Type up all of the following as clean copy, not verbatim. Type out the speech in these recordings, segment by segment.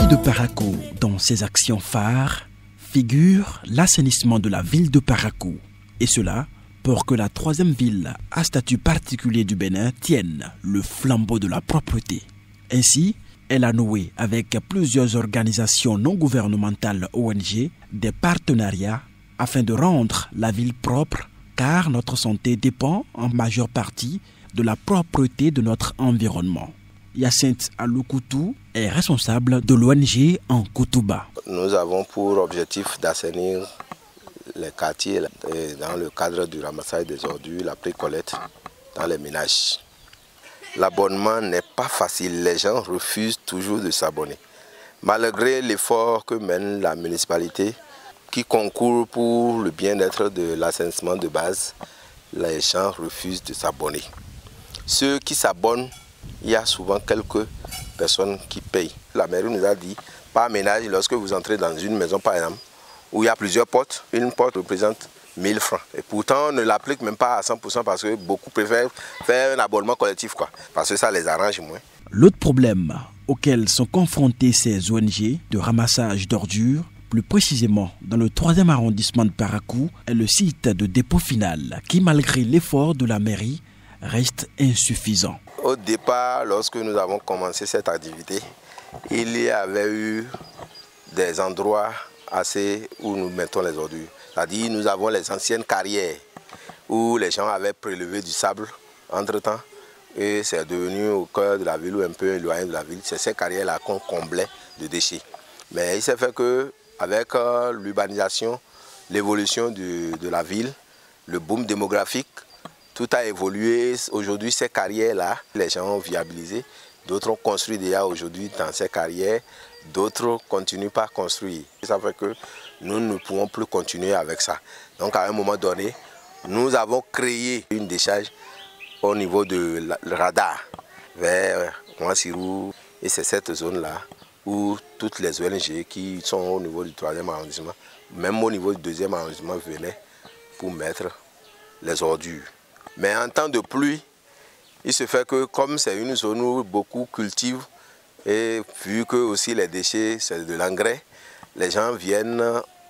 mairie de Parakou, dans ses actions phares, figure l'assainissement de la ville de Parakou. Et cela pour que la troisième ville à statut particulier du Bénin tienne le flambeau de la propreté. Ainsi, elle a noué avec plusieurs organisations non gouvernementales ONG des partenariats afin de rendre la ville propre, car notre santé dépend en majeure partie de la propreté de notre environnement. Hyacinthe Aloukoutou est responsable de l'ONG en Koutouba. Nous avons pour objectif d'assainir les quartiers dans le cadre du ramassage des ordures, la pré-collecte dans les ménages. L'abonnement n'est pas facile, les gens refusent toujours de s'abonner. Malgré l'effort que mène la municipalité, qui concourt pour le bien-être de l'assainissement de base, les gens refusent de s'abonner. Ceux qui s'abonnent, il y a souvent quelques personnes qui payent. La mairie nous a dit, par ménage, lorsque vous entrez dans une maison par exemple, où il y a plusieurs portes, une porte représente 1000 francs. Et pourtant, on ne l'applique même pas à 100% parce que beaucoup préfèrent faire un abonnement collectif, parce que ça les arrange moins. L'autre problème auquel sont confrontés ces ONG de ramassage d'ordures, plus précisément dans le 3e arrondissement de Parakou, est le site de dépôt final qui, malgré l'effort de la mairie, reste insuffisant. Au départ, lorsque nous avons commencé cette activité, il y avait eu des endroits assez où nous mettons les ordures. C'est-à-dire nous avons les anciennes carrières où les gens avaient prélevé du sable entre-temps et c'est devenu au cœur de la ville ou un peu éloigné de la ville. C'est ces carrières-là qu'on comblait de déchets. Mais il s'est fait qu'avec l'urbanisation, l'évolution de la ville, le boom démographique, tout a évolué. Aujourd'hui, ces carrières-là, les gens ont viabilisé. D'autres ont construit déjà aujourd'hui dans ces carrières. D'autres continuent pas à construire. Ça fait que nous ne pouvons plus continuer avec ça. Donc à un moment donné, nous avons créé une décharge au niveau de le radar vers Mouassirou. Et c'est cette zone-là où toutes les ONG qui sont au niveau du 3e arrondissement, même au niveau du 2e arrondissement, venaient pour mettre les ordures. Mais en temps de pluie, il se fait que comme c'est une zone où beaucoup cultivent, et vu que aussi les déchets c'est de l'engrais, les gens viennent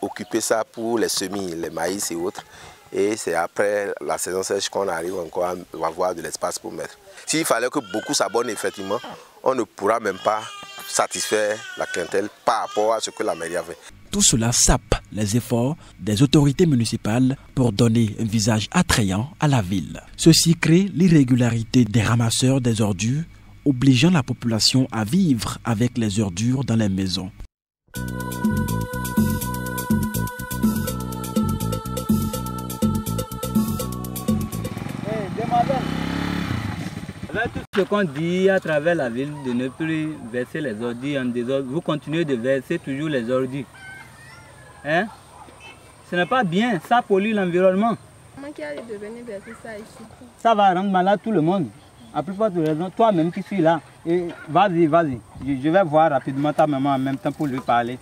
occuper ça pour les semis, les maïs et autres. Et c'est après la saison sèche qu'on arrive encore à avoir de l'espace pour mettre. S'il fallait que beaucoup s'abonnent, effectivement, on ne pourra même pas satisfaire la clientèle par rapport à ce que la mairie a fait. Tout cela sape les efforts des autorités municipales pour donner un visage attrayant à la ville. Ceci crée l'irrégularité des ramasseurs des ordures, obligeant la population à vivre avec les ordures dans les maisons. Avec tout ce qu'on dit à travers la ville de ne plus verser les ordures en désordre, vous continuez de verser toujours les ordures. Hein? Ce n'est pas bien, ça pollue l'environnement. Comment qui arrive de venir verser ça ici? Ça va rendre malade tout le monde. À plus forte raison, toi-même qui suis là, vas-y, vas-y. Je vais voir rapidement ta maman en même temps pour lui parler.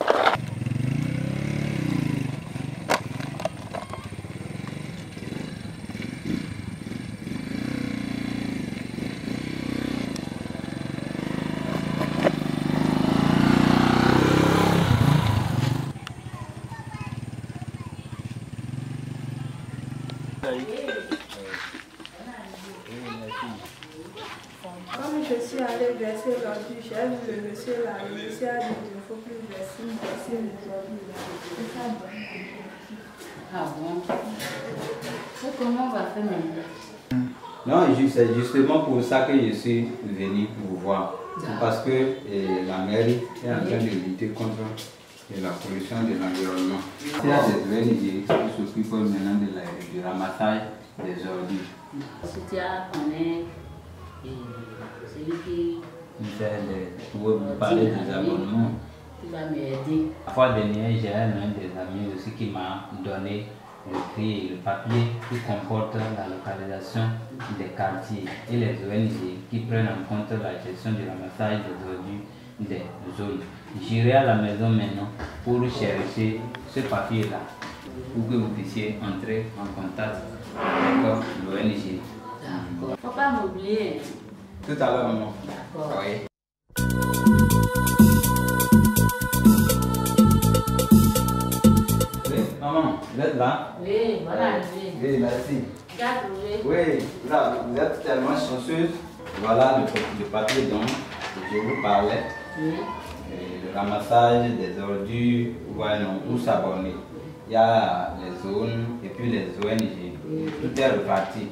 Comme je suis allé verser l'ordure, j'ai vu le monsieur là, le monsieur a dit qu'il ne faut plus verser les ordures. Ah bon? Et comment on va faire maintenant? Non, c'est justement pour ça que je suis venu vous voir. Parce que la mairie est en train de lutter contre la pollution de l'environnement. Il y a des ONG qui s'occupent maintenant du ramassage des ordures. Si tu as connais celui qui... Vous parlez des abonnements. Tu vas m'aider. La fois dernière, j'ai un des amis aussi qui m'a donné le prix et le papier qui comporte la localisation des quartiers et les ONG qui prennent en compte la gestion du ramassage des ordures des zones. J'irai à la maison maintenant pour chercher ce papier-là pour que vous puissiez entrer en contact avec l'ONG. D'accord. Il ne faut pas m'oublier. Tout à l'heure, maman. D'accord. Oui. êtes là? Oui, bonne arrivée. Oui, merci. T'as trouvé? Oui, là, vous êtes tellement chanceuse. Voilà le papier dont je vous parlais. Oui. Et le ramassage des ordures, voilà, où s'abonner. Il y a les zones et puis les ONG. Tout est reparti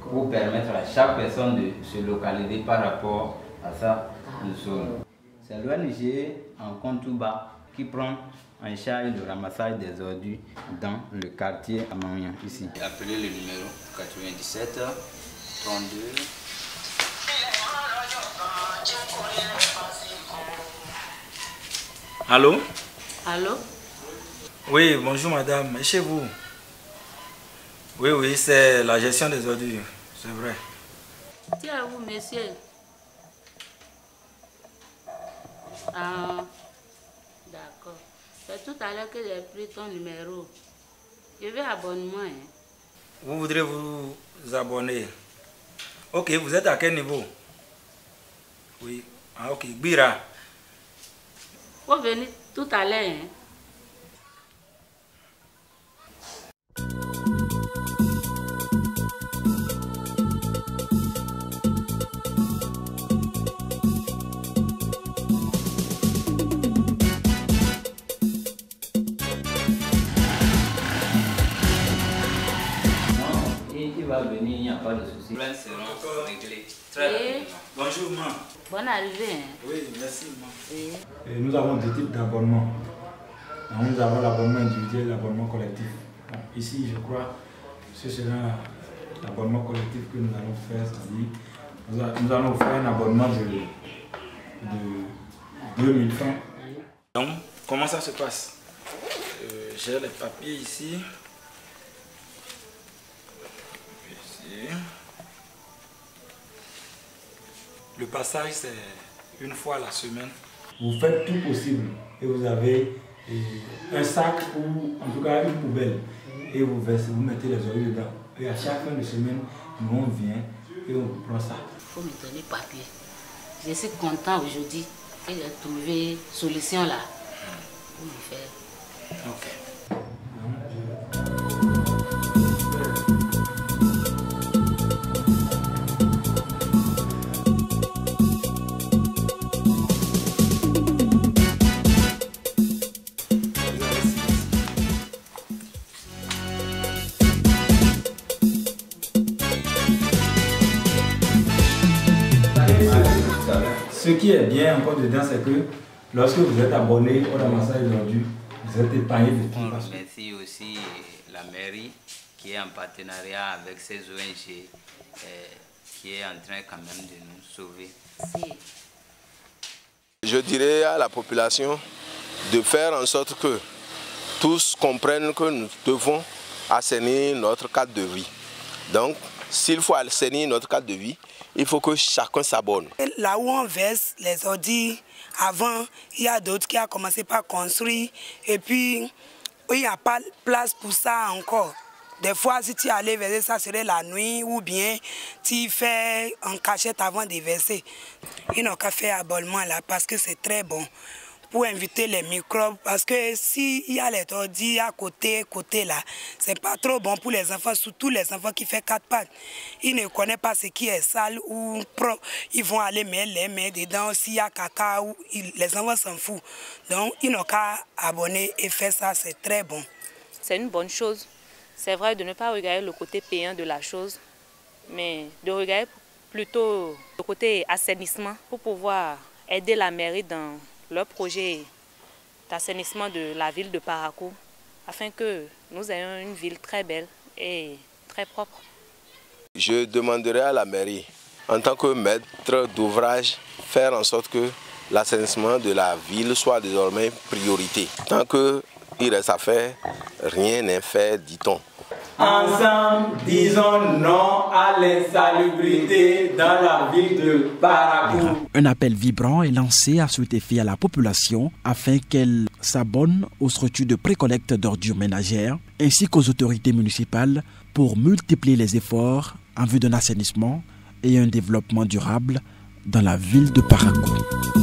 pour permettre à chaque personne de se localiser par rapport à sa zone. C'est l'ONG en Kontouba qui prend en charge le ramassage des ordures dans le quartier Amamian, ici. Appelez le numéro 97 32. Allô? Allô? Oui, bonjour madame. Et chez vous? Oui, c'est la gestion des ordures, c'est vrai. Tiens, vous, monsieur. Ah, d'accord. C'est tout à l'heure que j'ai pris ton numéro. Je veux abonnement. Hein. Vous voudrez vous abonner? Ok, vous êtes à quel niveau? Oui, ah ok, Bira. Vous venez tout à l'heure. Hein. Il va venir, il n'y a pas de souci. Les problèmes seront réglés très rapidement. Bonjour, maman. Bonne arrivée. Hein. Oui, merci, maman. Oui. Et nous avons deux types d'abonnements. Nous avons l'abonnement individuel et l'abonnement collectif. Bon, ici, je crois que ce sera l'abonnement collectif que nous allons faire, c'est-à-dire nous allons faire un abonnement de 2000 francs. Donc, comment ça se passe? J'ai les papiers ici. Le passage, c'est une fois la semaine. Vous faites tout possible et vous avez un sac ou en tout cas une poubelle et vous versez, vous mettez les ordures dedans. Et à chaque fin de semaine, nous on vient et on prend ça. Il faut me donner papier. Je suis content aujourd'hui que j'ai trouvé solution là pour me faire. Ok. Ce qui est bien encore dedans, c'est que lorsque vous êtes abonné au ramassage d'ordures, vous êtes épargné de tout. On remercie aussi la mairie qui est en partenariat avec ces ONG qui est en train quand même de nous sauver. Si. Je dirais à la population de faire en sorte que tous comprennent que nous devons assainir notre cadre de vie. Donc, s'il faut assainir notre cadre de vie, il faut que chacun s'abonne. Là où on verse les ordures, avant, il y a d'autres qui ont commencé par construire et puis il n'y a pas de place pour ça encore. Des fois, si tu allais verser, ça serait la nuit ou bien tu fais en cachette avant de verser. Ils n'ont qu'à faire abonnement là parce que c'est très bon pour éviter les microbes. Parce que s'il y a les ordures à côté là, c'est pas trop bon pour les enfants, surtout les enfants qui font 4 pattes. Ils ne connaissent pas ce qui est sale ou propre. Ils vont aller mettre les mains dedans. S'il y a caca, les enfants s'en foutent. Donc, ils n'ont qu'à abonner et faire ça, c'est très bon. C'est une bonne chose. C'est vrai de ne pas regarder le côté payant de la chose, mais de regarder plutôt le côté assainissement pour pouvoir aider la mairie dans leur projet d'assainissement de la ville de Parakou, afin que nous ayons une ville très belle et très propre. Je demanderai à la mairie, en tant que maître d'ouvrage, faire en sorte que l'assainissement de la ville soit désormais priorité. Tant qu'il reste à faire, rien n'est fait, dit-on. Ensemble, disons non à l'insalubrité dans la ville de Parakou. Un appel vibrant est lancé à cet effet à la population afin qu'elle s'abonne aux structures de précollecte d'ordures ménagères ainsi qu'aux autorités municipales pour multiplier les efforts en vue d'un assainissement et un développement durable dans la ville de Parakou.